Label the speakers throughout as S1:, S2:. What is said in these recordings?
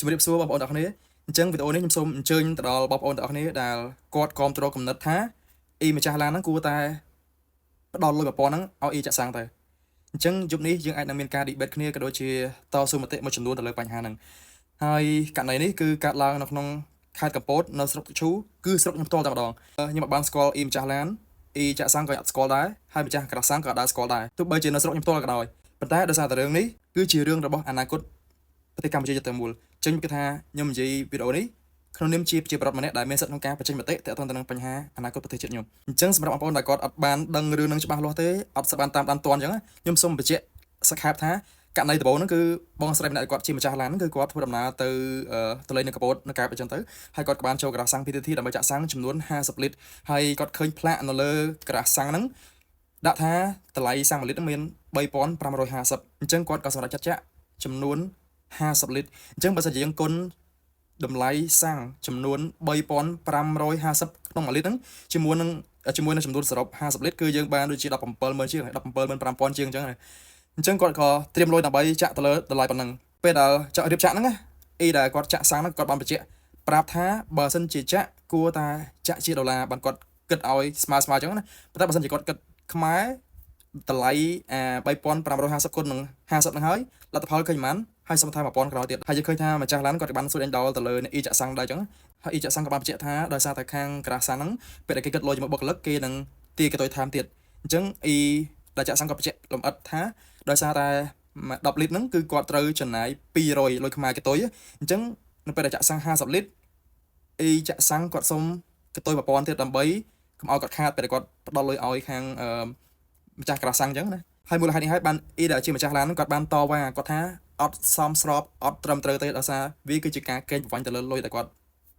S1: ជំរាបសួរបងប្អូនទាំងអស់គ្នាអញ្ចឹងវីដេអូនេះខ្ញុំសូមអញ្ជើញទៅដល់បងប្អូនទាំងអស់គ្នាដែលគាត់គ្រប់គ្រងកំណត់ថាអ៊ីម្ចាស់ឡានហ្នឹងគួរតែផ្ដល់លុយ1000ហ្នឹងឲ្យអ៊ីចាក់សាំងទៅអញ្ចឹងយប់នេះយើងអាចនឹងមានការ debate គ្នាក៏ដូចជាតស៊ូមតិមួយចំនួនទៅលើបញ្ហាហ្នឹងហើយករណីនេះគឺកើតឡើងនៅក្នុងខេត្តកំពតនៅស្រុកឈូគឺស្រុកខ្ញុំផ្ទាល់តែម្ដងខ្ញុំអត់បានស្គាល់អ៊ីម្ចាស់ឡានអ៊ីចាក់សាំងក៏អត់ស្គាល់ដែរហើយម្ចាស់ក្រាសាំងក៏អត់ដែរស្គាល់ដែរទោះបីជានៅស្រុកខ្ញុំផ្ទាល់ក៏ដោយប៉ុន្តែដោយសារតែរឿងនេះគឺជារឿងរបស់អនាគតប្រទេសកម្ពុជាទៅមូលចឹងគឺថាខ្ញុំនិយាយវីដេអូនេះក្នុងនាមជាប្រដ្ឋម្នាក់ដែលមានសិទ្ធិក្នុងការបញ្ចេញមតិទាក់ទងទៅនឹងបញ្ហាអនាគតប្រទេសជាតិខ្ញុំអញ្ចឹងសម្រាប់បងប្អូនដែលគាត់អត់បានដឹងរឿងនឹងច្បាស់លាស់ទេអត់ស្បានតាមដានតន់អញ្ចឹងខ្ញុំសូមបញ្ជាក់សក្ខេបថាករណីដំបូងហ្នឹងគឺបងស្រីម្នាក់គាត់ជាម្ចាស់ឡានហ្នឹងគឺគាត់ធ្វើដំណើរទៅលេងនៅកពតនៅកែបអញ្ចឹងទៅហើយគាត់ក៏បានចូលក្រាសាំង PTT ដើម្បីចាក់សាំងចំនួន50លីត្រហើយគាត់ឃើញផ្លាកនៅលើក្រាសាំងហ្នឹងដាក់ថាតម្លៃសាំង1លីត្រមាន3550អញ្ចឹងគាត់ក៏សម្រេចចាត់ចាក់ចំនួន50លីត្រអញ្ចឹងបើសិនជាយើងគុណតម្លៃសាំងចំនួន3550ក្នុង1លីត្រហ្នឹងជាមួយនឹងចំនួនសរុប50លីត្រគឺយើងបានដូចជា170,000ជាង175,000ជាងអញ្ចឹងអញ្ចឹងគាត់ក៏ត្រៀមលុយដើម្បីចាក់ទៅលើតម្លៃប៉ុណ្ណឹងពេលដែលចាក់រៀបចាក់ហ្នឹងអ៊ីដែលគាត់ចាក់សាំងហ្នឹងគាត់បានបញ្ជាក់ប្រាប់ថាបើសិនជាចាក់គួរតែចាក់ជាដុល្លារបានគាត់គិតឲ្យស្មើអញ្ចឹងណាប៉ុន្តែបើសិនជាគាត់គិតខ្មែរតម្លៃ3550គុណនឹង50ហ្នឹងហើយលទ្ធផលឃើញប៉ុន្មានហើយសុំថា1000ក្រោយទៀតហើយយើងឃើញថាម្ចាស់ឡានគាត់ក៏បានសួរដេញដោលទៅលើអ្នកអ៊ីចាក់សាំងដែរអញ្ចឹងហើយអ៊ីចាក់សាំងក៏បានបញ្ជាក់ថាដោយសារតែខាងក្រាសាំងហ្នឹងពេលដែលគេគិតលុយជាមួយបុគ្គលិកគេនឹងទាគេទៅថែមទៀតអញ្ចឹងអ៊ីដែលចាក់សាំងក៏បញ្ជាក់លម្អិតថាដោយសារតែ10លីត្រហ្នឹងគឺគាត់ត្រូវចំណាយ200លុយខ្មែរគេទុយអញ្ចឹងនៅពេលដែលចាក់សាំង50លីត្រអ៊ីចាក់សាំងគាត់សុំគេទុយ1000ទៀតដើម្បីកុំឲ្យគាត់ខាតពេលដែលគាត់ផ្ដល់លុយឲ្យខាងម្ចាស់ក្រាសាំងអញ្ចឹងណាហើយមូលហេតុនេះហើយបានអ៊ីដែលជាម្ចាស់ឡានហ្នឹងគាត់បានតវ៉ាគាត់ថាអត់សមស្របអត់ត្រឹមត្រូវទេដោយសារវាគឺជាការកេងប្រវ័ញ្ចទៅលើលុយដែលគាត់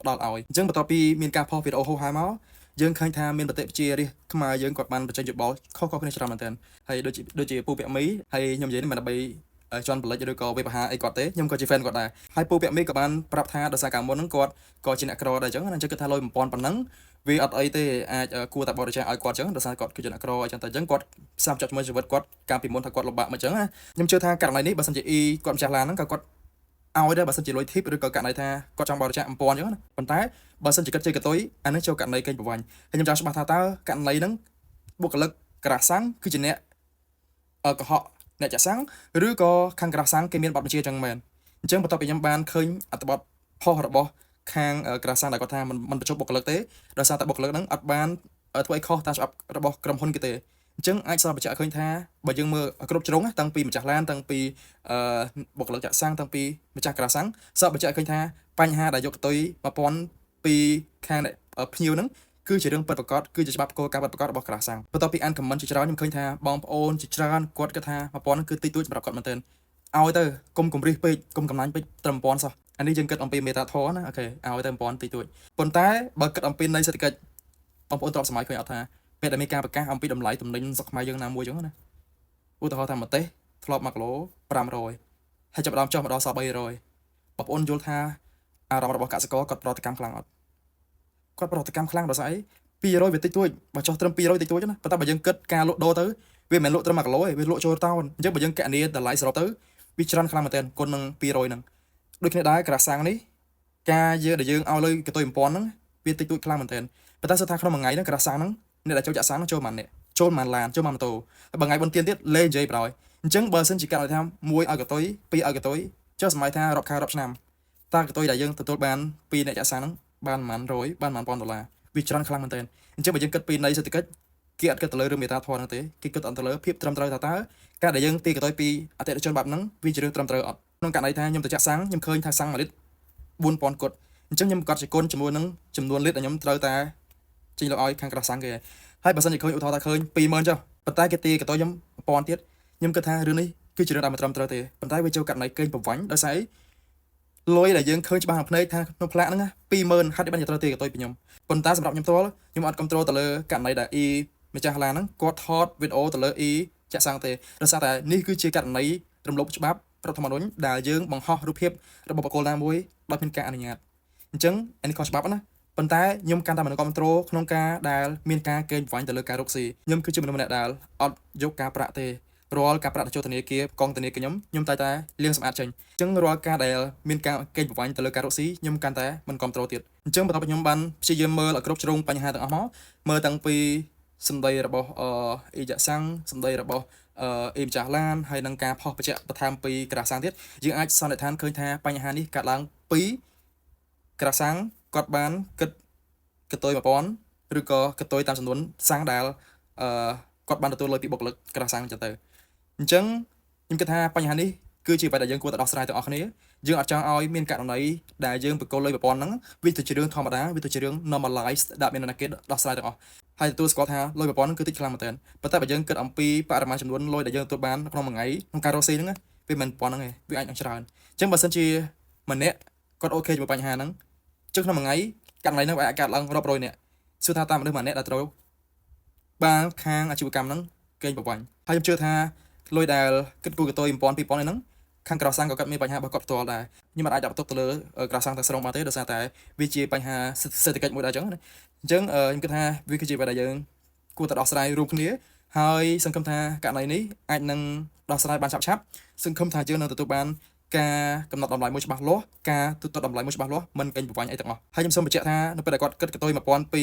S1: ផ្ដល់ឲ្យអញ្ចឹងបន្ទាប់ពីមានការផុសវីដេអូហូរហែមកយើងឃើញថាមានប្រតិប្រជារាស្ត្រខ្មែរយើងគាត់បានបញ្ចេញយោបល់ខុសៗគ្នាច្រើនមែនទែនហើយដូចជាពូពាក់មីហើយខ្ញុំនិយាយនេះមិនដើម្បីជន់បលិចឬក៏វាបហាអីគាត់ទេខ្ញុំក៏ជា fan គាត់ដែរហើយពូពាក់មីក៏បានប្រាប់ថាដោយសារកាលមុនហ្នឹងគាត់ក៏ជាអ្នកក្រដែរអញ្ចឹងគឺថាលុយ1000ប៉ុណ្ណឹងវាអត់អីទេអាចគួរតែបរិច្ចាគឲ្យគាត់អញ្ចឹងដោយសារគាត់គឺជាអ្នកក្រអញ្ចឹងតែអញ្ចឹងគាត់ផ្សារភ្ជាប់ជាមួយជីវិតគាត់កាលពីមុនថាគាត់លំបាកមកអញ្ចឹងណាខ្ញុំជឿថាករណីនេះបើសិនជាអ៊ីគាត់ម្ចាស់ឡានហ្នឹងក៏គាត់ឲ្យដែរបើសិនជាលុយធីបឬក៏ករណីថាគាត់ចង់បរិច្ចាគ1000អញ្ចឹងណាប៉ុន្តែបើសិនជាគាត់ជ័យកតុយអានេះចូលករណីកេងប្រវ័ញ្ចហើយខ្ញុំចង់ច្បាស់ថាតើករណីហ្នឹងបុគ្គលិកក្រាសាំងគឺជាអ្នកកុហកអ្នកចាក់សាំងឬក៏ខាងក្រាសាំងគេមានបទបញ្ជាអញ្ចឹងមែនអញ្ចឹងបន្ទាប់ពីខ្ញុំបានឃើញអត្ថបទផុសរបស់ខាងក្រាសាំងដែលគាត់ថាមិនបញ្ចុះបុគ្គលិកទេដោយសារតែបុគ្គលិកហ្នឹងអត់បានធ្វើឲ្យខុសតាមច្បាប់របស់ក្រុមហ៊ុនគេទេអញ្ចឹងអាចសរបញ្ជាក់ឃើញថាបើយើងមើលគ្រប់ជ្រុងតាំងពីម្ចាស់ឡានតាំងពីបុគ្គលិកចាក់សាំងតាំងពីម្ចាស់ក្រាសាំងសរបញ្ជាក់ឃើញថាបញ្ហាដែលយកទៅ1000ពីខាងភ្ញៀវហ្នឹងគឺជារឿងពិតប្រាកដគឺជាច្បាប់គោលការណ៍ពិតប្រាកដរបស់ក្រាសាំងបន្ទាប់ពីអានខមមិនជាច្រើនខ្ញុំឃើញថាបងប្អូនជាច្រើនគាត់គិតថា1000ហ្នឹងគឺតិចតួចសម្រាប់គាត់មែនទែនឲ្យទៅកុំគំរិះពេកកុំកំណាញ់ពេកត្រឹម1000សោះអានេះយើងគិតអំពីមេត្តាធម៌ណាអូខេឲ្យទៅ1000តិចតួចប៉ុន្តែបើគិតអំពីនៃសេដ្ឋកិច្ចបងប្អូនទ្របសម័យឃើញអត់ថាពេលដែលមានការប្រកាសអំពីតម្លៃទំនិញស្រុកខ្មែរយើងណាមួយអញ្ចឹងណាឧទាហរណ៍ថាម្ទេសធ្លាប់1គីឡូ500ហើយចាប់ផ្ដើមចុះមកដល់សល់300បងប្អូនយល់ថាអារម្មណ៍របស់កសិករគាត់ប្រតិកម្មខ្លាំងអត់គាត់ប្រតិកម្មខ្លាំងដោយសារអី200វាតិចតួចបើចុះត្រឹម200តិចតួចណាប៉ុន្តែបើយើងគិតការលក់ដូរទៅវាមិនមែនលក់ត្រឹម1គីឡូទេវាលក់ចូលតោនអញ្ចឹងបើយើងកណនីតម្លៃសរុបទៅវាច្រើនខ្លាំងមែនទែនគុណនឹង200ហ្នឹងដូចគ្នាដែរក្រាសាំងនេះការយើងឲ្យលុយកតុយ1000ហ្នឹងវាតិចតួចខ្លាំងមែនទែនប៉ុន្តែសិតថាក្នុងមួយថ្ងៃហ្នឹងក្រាសាំងហ្នឹងអ្នកដែលចូលចាក់សាំងហ្នឹងចូលប៉ុន្មានអ្នកចូលប៉ុន្មានឡានចូលប៉ុន្មានម៉ូតូហើយបើថ្ងៃបុណ្យទានទៀតលេងនិយាយបណ្ដោយអញ្ចឹងបើសិនជាកាត់ឲ្យថា1ឲ្យកតុយ2ឲ្យកតុយចុះសម័យថារាប់ខែរាប់ឆ្នាំតើកតុយដែលយើងទទួលបានពីអ្នកចាក់សាំងហ្នឹងបានប៉ុន្មាន100បានប៉ុន្មាន1000ដុល្លារវាច្រើនខ្លាំងមែនទែនអញ្ចឹងបើយើងគិតពីនៃសេដ្ឋកិច្ចគេអត់គិតទៅលើរឿងមេត្តាធម៌ហ្នឹងទេគេគិតទៅលើភាពត្រឹមត្រូវថាតើការដែលយើងទីកតុយពីអតិថិជនបែបហ្នឹងវាជារឿងត្រឹមត្រូវអត់ក្នុងករណីថាខ្ញុំទៅចាក់សាំងខ្ញុំឃើញថាសាំង1លីត្រ4000គត់អញ្ចឹងខ្ញុំក៏ជាគុណជាមួយនឹងចំនួនលីត្រដែលខ្ញុំត្រូវតែចេញលក់ឲ្យខាងក្រាសាំងគេហើយបើសិនជាឃើញឧទាហរណ៍ថាឃើញ20000ចុះប៉ុន្តែគេទីកតុយខ្ញុំ1000ទៀតខ្ញុំគិតថារឿងនេះគឺជារឿងដែលមិនត្រឹមត្រូវទេប៉ុន្តែវាចូលករណីកេងប្រវ័ញ្ចដោយសារលុយដែលយើងឃើញច្បាស់ក្នុងភ្នែកថាក្នុងផ្លាកហ្នឹង20000ហាត់បានត្រូវទីកតុយពីខ្ញុំប៉ុន្តែសម្រាប់ខ្ញុំផ្ទាល់ខ្ញុំអត់គ្រប់គ្រងទៅលើករណីដែលអ៊ីម្ចាស់ឡានហ្នឹងគាត់ថតវីដេអូទៅលើអ៊ីចាក់សាំងទេដោយសារតែនេះគឺជាករណីរំលោភច្បាប់រដ្ឋធម្មនុញ្ញដែលយើងបង្ហោះរូបភាពរបស់បុគ្គលណាមួយដោយមានការអនុញ្ញាតអញ្ចឹងអានេះខុសច្បាប់ណាប៉ុន្តែខ្ញុំកាន់តែមិនគ្រប់គ្រងក្នុងការដែលមានការកេងប្រវ័ញ្ចទៅលើការរកស៊ីខ្ញុំគឺជាមនុស្សម្នាក់ដែលអត់យកការប្រាក់ទេ រាល់ការប្រាក់ចូលធនាគារកងធនាគារខ្ញុំតែលាងសម្អាតចេញអញ្ចឹងរាល់ការដែលមានការកេងប្រវ័ញ្ចទៅលើការរកស៊ីខ្ញុំកាន់តែមិនគ្រប់គ្រងទៀតអញ្ចឹងបន្ទាប់ពីខ្ញុំបានព្យាយាមមើលឲ្យគ្រប់ជ្រុងបញ្ហាទាំងអស់មកមើលតាំងពីសម្ដីរបស់អ៊ីយ៉ាសាំងសម្ដីរបស់អ៊ីម្ចាស់ឡានហើយនឹងការផុសបញ្ជាក់បន្ថែមពីក្រាសាំងទៀតយើងអាចសន្និដ្ឋានឃើញថាបញ្ហានេះកើតឡើងពីក្រាសាំងគាត់បានគិតកតុយ1000ឬក៏កតុយតាមចំនួនសាំងដែលគាត់បានទទួលលុយពីបុគ្គលិកក្រាសាំងចឹងទៅអញ្ចឹងខ្ញុំគិតថាបញ្ហានេះគឺជាបែបដែលយើងគួរតែដោះស្រាយទាំងអស់គ្នាយើងអត់ចង់ឲ្យមានករណីដែលយើងបកគលលុយ1000ហ្នឹងវាទៅជារឿងធម្មតាវាទៅជារឿង normalized ដែលមានអ្នកគេដោះស្រាយទាំងអស់ហើយទទួលស្គាល់ថាលុយ1000ហ្នឹងគឺតិចខ្លាំងមែនទែនប៉ុន្តែបើយើងគិតអំពីបរិមាណចំនួនលុយដែលយើងទទួលបានក្នុងមួយថ្ងៃក្នុងការរកស៊ីហ្នឹងវាមិន1000ហ្នឹងទេវាអាចនឹងច្រើនអញ្ចឹងបើសិនជាម្នាក់គាត់អូខេជាមួយបញ្ហាហ្នឹងចឹងក្នុងមួយថ្ងៃករណីហ្នឹងវាអាចកើតឡើងរាប់រយនាក់សួរថាតាមមនុស្សម្នាក់ដែលត្រូវបានខាងអាជីវកម្មហ្នឹងកេងប្រវ័ញ្ចហើយខ្ញុំជឿថាលុយដែលគិតគូរកតុយ1000 2000ហ្នឹងខាងក្រៅសាំងក៏គាត់មានបញ្ហារបស់គាត់ផ្ទាល់ដែរខ្ញុំអាចដាក់បន្ទុកទៅលើក្រៅសាំងទាំងស្រុងបានទេដោយសារតែវាជាបញ្ហាសេដ្ឋកិច្ចមួយដែរអញ្ចឹងខ្ញុំគិតថាវាគឺជាបែបដែលយើងគួរតែដោះស្រាយរួមគ្នាហើយសង្ឃឹមថាករណីនេះអាចនឹងដោះស្រាយបានឆាប់សង្ឃឹមថាយើងនឹងទទួលបានការកំណត់តម្លៃមួយច្បាស់លាស់ការទូទាត់តម្លៃមួយច្បាស់លាស់មិនកេងប្រវ័ញ្ចអីទាំងអស់ហើយខ្ញុំសូមបញ្ជាក់ថានៅពេលដែលគាត់គិតកតុយ1000ពី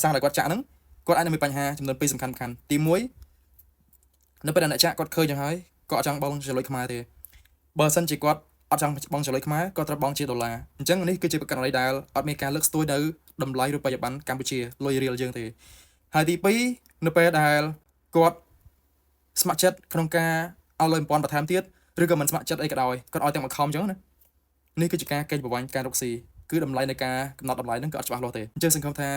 S1: សាំងដែលគាត់ចាក់ហ្នឹងគាត់អាចនឹងមានបញ្ហាចំនួន2សំខាន់ទី1នៅពេលដែលអ្នកចាក់គាត់ឃើញយ៉ាងហើយគាត់អត់ចង់បងចលុយខ្មែរទេបើសិនជាគាត់អត់ចង់បងចលុយខ្មែរគាត់ត្រូវបងជាដុល្លារអញ្ចឹងនេះគឺជាករណីដែលអត់មានការលើកស្ទួយនៅតម្លៃរូបិយប័ណ្ណកម្ពុជាលុយរៀលយើងទេហើយទី2នៅពេលដែលគាត់ស្ម័គ្រចិត្តក្នុងការឲ្យលុយ1000បន្ថែមទៀតឬក៏មិនស្ម័គ្រចិត្តអីក៏ដោយគាត់ឲ្យទាំងមួយខំអញ្ចឹងណានេះគឺជាការកេងប្រវ័ញ្ចការរកស៊ីគឺតម្លៃនៃការកំណត់តម្លៃហ្នឹងក៏អត់ច្បាស់លាស់ទេអញ្ចឹងសង្ឃឹមថា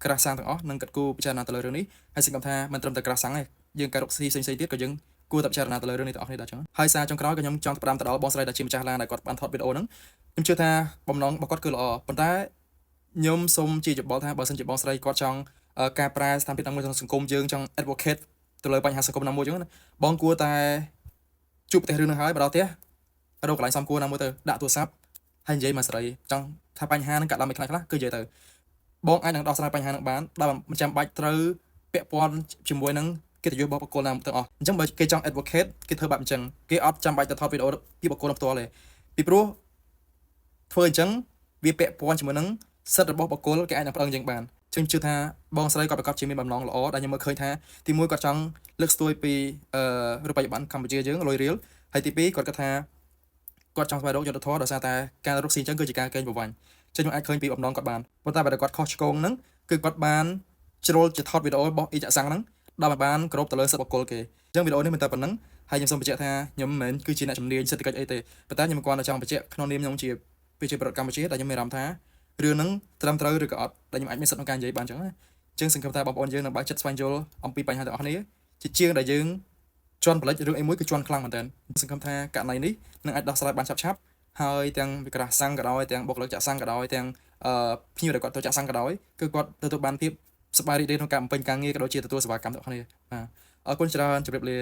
S1: ក្រាស់សាំងទាំងអស់នឹងកាត់គូពិចារណាទៅលើរឿងនេះហើយសង្ឃឹមថាមិនត្រឹមតែក្រាស់សាំងទេយើងការរកស៊ីផ្សេងៗទៀតក៏យើងគួរតែពិចារណាទៅលើរឿងនេះទាំងអស់គ្នាដែរអញ្ចឹងហើយសារចុងក្រោយក៏ខ្ញុំចង់ផ្ដាំទៅដល់បងស្រីដែលជាម្ចាស់ឡានដែលគាត់បានថតវីដេអូហ្នឹងខ្ញុំជឿថាបំណងរបស់គាត់គឺល្អប៉ុន្តែខ្ញុំសូមជាយោបល់ថាបើសិនជាបងស្រីគាត់ចង់ការប្រែស្ថានភាពតាមមួយក្នុងសង្គមយើងចង់ advocate ទៅលើបញ្ហាសង្គមណាមួយអញ្ចឹងណាបងគួរតែជួបប្រទេសរឿងហ្នឹងហើយបើដល់ផ្ទះរកកន្លែងសំគួរណាមួយទៅដាក់ទូរស័ព្ទហើយនិយាយមកស្រីចង់ថាបញ្ហាហ្នឹងកាត់ឡើងមិនខ្លះគឺនិយាយទៅបងអាចនឹងដោះស្រាយបញ្ហាហ្នឹងបានដោយមិនចាំបាច់ត្រូវពាក់ព័ន្ធជាមួយនឹងកិត្តិយសរបស់បុគ្គលណាទាំងអស់អញ្ចឹងបើគេចង់ advocate គេធ្វើបែបអញ្ចឹងគេអត់ចាំបាច់ទៅថតវីដេអូពីបុគ្គលផ្ទាល់ទេពីព្រោះធ្វើអញ្ចឹងវាពាក់ព័ន្ធជាមួយនឹងសិទ្ធិរបស់បុគ្គលគេអាចនឹងប្រឹងយើងបានខ្ញុំជឿថាបងស្រីគាត់ប្រកាសជាមានបំណងល្អដែលខ្ញុំមើលឃើញថាទី1គាត់ចង់លើកស្ទួយពីរូបិយប័ណ្ណកម្ពុជាយើងលុយរៀលហើយទី2គាត់គិតថាគាត់ចង់ស្វែងរកយុត្តិធម៌ដោយសារតែការរកស៊ីអញ្ចឹងគឺជាការកេងប្រវ័ញ្ចចឹងខ្ញុំអាចឃើញពីបំណងគាត់បានប៉ុន្តែបើគាត់ខុសឆ្គងហ្នឹងគឺគាត់បានជ្រុលជាថតវីដេអូរបស់អ៊ីចាក់សាំងហ្នឹងដើម្បីបានគ្រប់ទៅលើសិទ្ធិបុគ្គលគេអញ្ចឹងវីដេអូនេះមិនតែប៉ុណ្្នឹងហើយខ្ញុំសូមបញ្ជាក់ថាខ្ញុំមិនមែនគឺជាអ្នកជំនាញសេដ្ឋកិច្ចអីទេប៉ុន្តែខ្ញុំគាត់តែចង់បញ្ជាក់ក្នុងនាមខ្ញុំជាប្រជាពលរដ្ឋកម្ពុជាដែលខ្ញុំមានអារម្មណ៍ថារឿងហ្នឹងត្រឹមត្រូវឬក៏អត់ដែលខ្ញុំអាចមានសិទ្ធិក្នុងការនិយាយបានអញ្ចឹងណាអញ្ចឹងសង្ឃឹមថាបងប្អូនយើងនឹងបើកចិត្តស្វែងយល់អំពីបញ្ហាទាំងអស់គ្នាជាងដែលយើងជន់ផលិតរឿងអីមួយគឺជន់ខ្លាំងមែនតើសង្ឃឹមថាករណីនេះនឹងអាចដោះស្រាយបានឆាប់ហើយទាំងវិក្រាសសាំងក៏ដោយទាំងបុគ្គលិកចាក់សាំងក៏ដោយទាំងភ្ញៀវដែលគាត់ទៅចាក់សាំងក៏ដោយគឺគាត់ទទួលបានភាពសប្បាយរីករាយក្នុងការបំពេញការងារក៏ដូចជាទទួលសេវាកម្មទាំងអស់គ្នាបាទអរគុណច្រើនជម្រាបលា